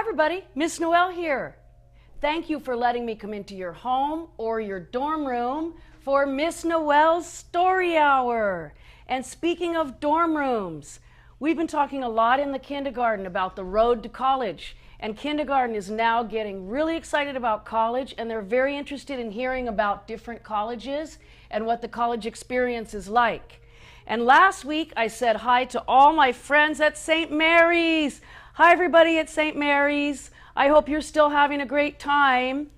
everybody, Miss Noelle here. Thank you for letting me come into your home or your dorm room for Miss Noelles Story Hour. And speaking of dorm rooms, we've been talking a lot in the kindergarten about the road to college. And kindergarten is now getting really excited about college, and they're very interested in hearing about different colleges and what the college experience is like. And last week I said hi to all my friends at St. Mary's. Hi everybody at St. Mary's. I hope you're still having a great time.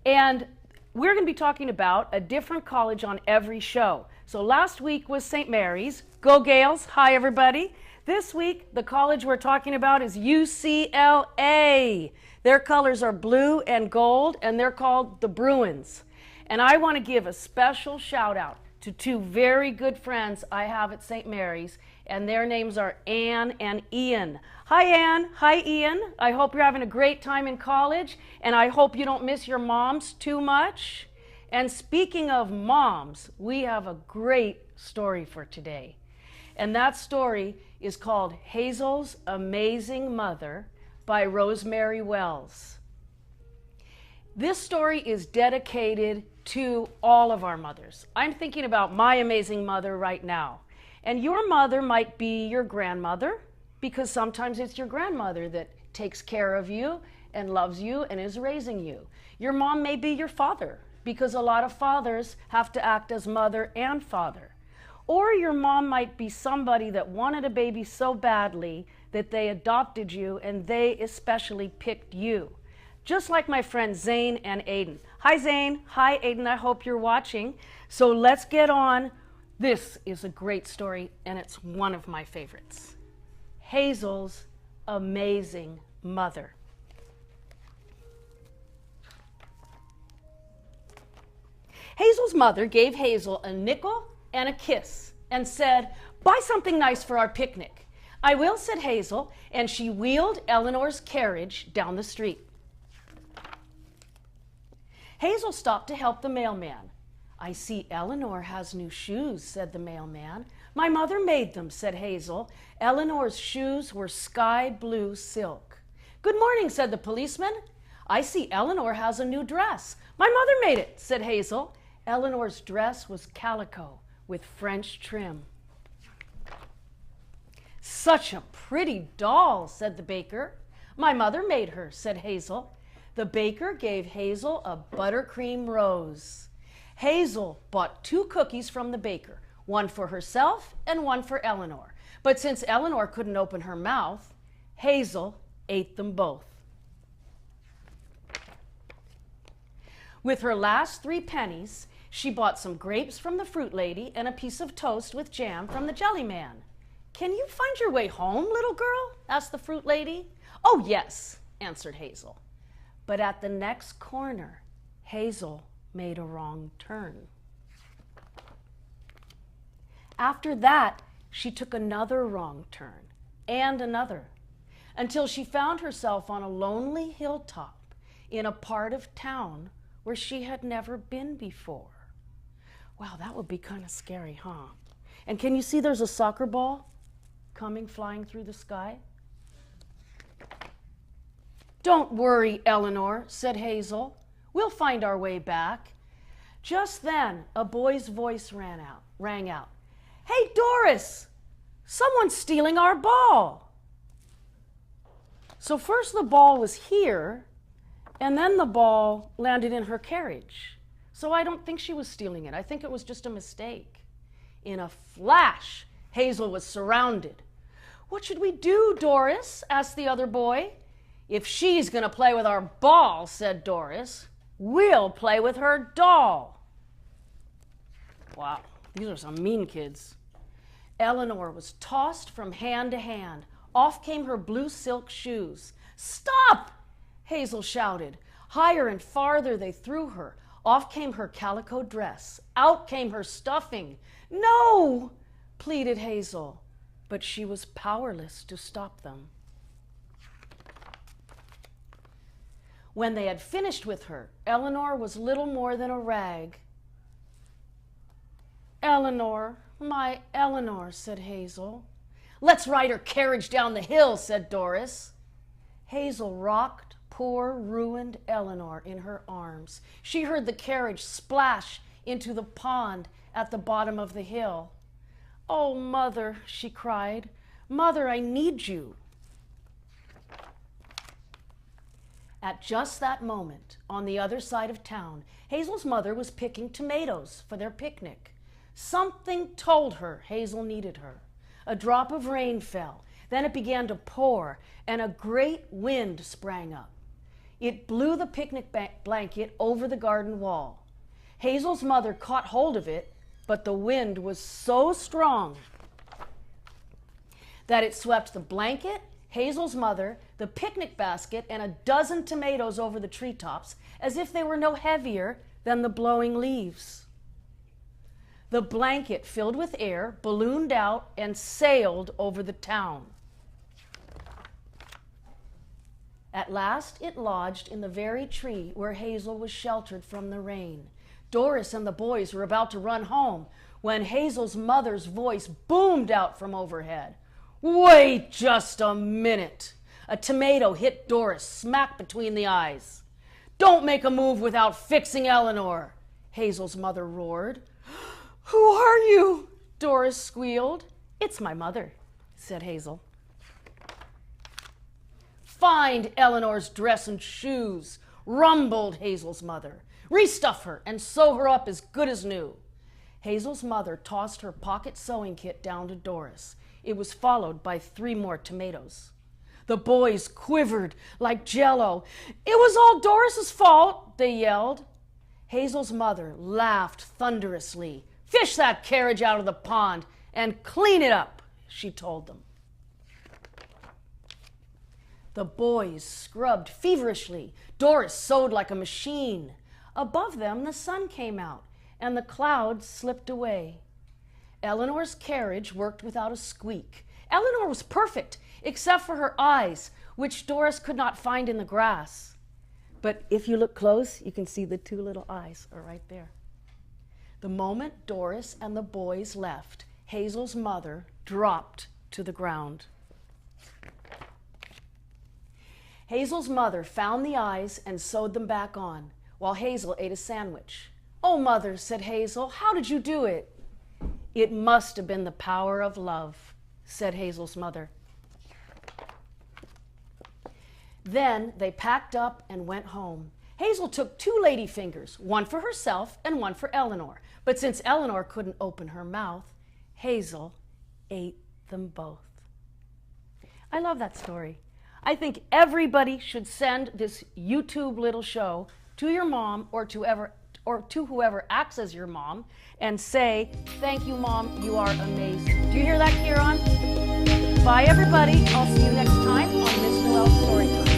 And we're going to be talking about a different college on every show. So last week was St. Mary's. Go Gales. Hi everybody. This week the college we're talking about is UCLA. Their colors are blue and gold, and they're called the Bruins. And I want to give a special shout out to two very good friends I have at St. Mary's, and their names are Ann and Ian. Hi Ann, hi Ian. I hope you're having a great time in college, and I hope you don't miss your moms too much. And speaking of moms, we have a great story for today. And that story is called Hazel's Amazing Mother by Rosemary Wells. This story is dedicated to all of our mothers. I'm thinking about my amazing mother right now. And your mother might be your grandmother, because sometimes it's your grandmother that takes care of you and loves you and is raising you. Your mom may be your father, because a lot of fathers have to act as mother and father. Or your mom might be somebody that wanted a baby so badly that they adopted you, and they especially picked you. Just like my friends Zane and Aiden. Hi Zane, hi Aiden, I hope you're watching. So let's get on. This is a great story, and it's one of my favorites. Hazel's Amazing Mother. Hazel's mother gave Hazel a nickel and a kiss and said, "Buy something nice for our picnic." "I will," said Hazel, and she wheeled Eleanor's carriage down the street. Hazel stopped to help the mailman. "I see Eleanor has new shoes," said the mailman. "My mother made them," said Hazel. Eleanor's shoes were sky blue silk. "Good morning," said the policeman. "I see Eleanor has a new dress." "My mother made it," said Hazel. Eleanor's dress was calico with French trim. "Such a pretty doll," said the baker. "My mother made her," said Hazel. The baker gave Hazel a buttercream rose. Hazel bought 2 cookies from the baker, one for herself and one for Eleanor. But since Eleanor couldn't open her mouth, Hazel ate them both. With her last 3 pennies, she bought some grapes from the fruit lady and a piece of toast with jam from the jelly man. "Can you find your way home, little girl?" asked the fruit lady. "Oh, yes," answered Hazel. But at the next corner, Hazel made a wrong turn. After that, she took another wrong turn, and another, until she found herself on a lonely hilltop in a part of town where she had never been before. Wow, that would be kind of scary, huh? And can you see there's a soccer ball coming flying through the sky? "Don't worry, Eleanor," said Hazel. "We'll find our way back." Just then, a boy's voice rang out. "Hey, Doris, someone's stealing our ball." So first the ball was here, and then the ball landed in her carriage. So I don't think she was stealing it. I think it was just a mistake. In a flash, Hazel was surrounded. "What should we do, Doris?" asked the other boy. "If she's going to play with our ball," said Doris, "we'll play with her doll." Wow, these are some mean kids. Eleanor was tossed from hand to hand. Off came her blue silk shoes. "Stop!" Hazel shouted. Higher and farther they threw her. Off came her calico dress. Out came her stuffing. "No!" pleaded Hazel, but she was powerless to stop them. When they had finished with her, Eleanor was little more than a rag. "Eleanor, my Eleanor," said Hazel. "Let's ride her carriage down the hill," said Doris. Hazel rocked poor, ruined Eleanor in her arms. She heard the carriage splash into the pond at the bottom of the hill. "Oh, Mother," she cried. "Mother, I need you." At just that moment, on the other side of town, Hazel's mother was picking tomatoes for their picnic. Something told her Hazel needed her. A drop of rain fell, then it began to pour, and a great wind sprang up. It blew the picnic blanket over the garden wall. Hazel's mother caught hold of it, but the wind was so strong that it swept the blanket, Hazel's mother, the picnic basket, and a dozen tomatoes over the treetops as if they were no heavier than the blowing leaves. The blanket, filled with air, ballooned out and sailed over the town. At last it lodged in the very tree where Hazel was sheltered from the rain. Doris and the boys were about to run home when Hazel's mother's voice boomed out from overhead. "Wait just a minute." A tomato hit Doris smack between the eyes. "Don't make a move without fixing Eleanor," Hazel's mother roared. "Who are you?" Doris squealed. "It's my mother," said Hazel. "Find Eleanor's dress and shoes," rumbled Hazel's mother. "Restuff her and sew her up as good as new." Hazel's mother tossed her pocket sewing kit down to Doris. It was followed by 3 more tomatoes. The boys quivered like jello. "It was all Doris's fault," they yelled. Hazel's mother laughed thunderously. "Fish that carriage out of the pond and clean it up," she told them. The boys scrubbed feverishly. Doris sewed like a machine. Above them, the sun came out, and the clouds slipped away. Eleanor's carriage worked without a squeak. Eleanor was perfect, except for her eyes, which Doris could not find in the grass. But if you look close, you can see the 2 little eyes are right there. The moment Doris and the boys left, Hazel's mother dropped to the ground. Hazel's mother found the eyes and sewed them back on, while Hazel ate a sandwich. "Oh, Mother," said Hazel, "how did you do it?" "It must have been the power of love," said Hazel's mother. Then they packed up and went home. Hazel took 2 ladyfingers, one for herself and one for Eleanor. But since Eleanor couldn't open her mouth, Hazel ate them both. I love that story. I think everybody should send this YouTube little show to your mom or to whoever acts as your mom and say, "Thank you, Mom, you are amazing." Do you hear that, Kieran? Bye, everybody. I'll see you next time on Miss Noelles Story Time.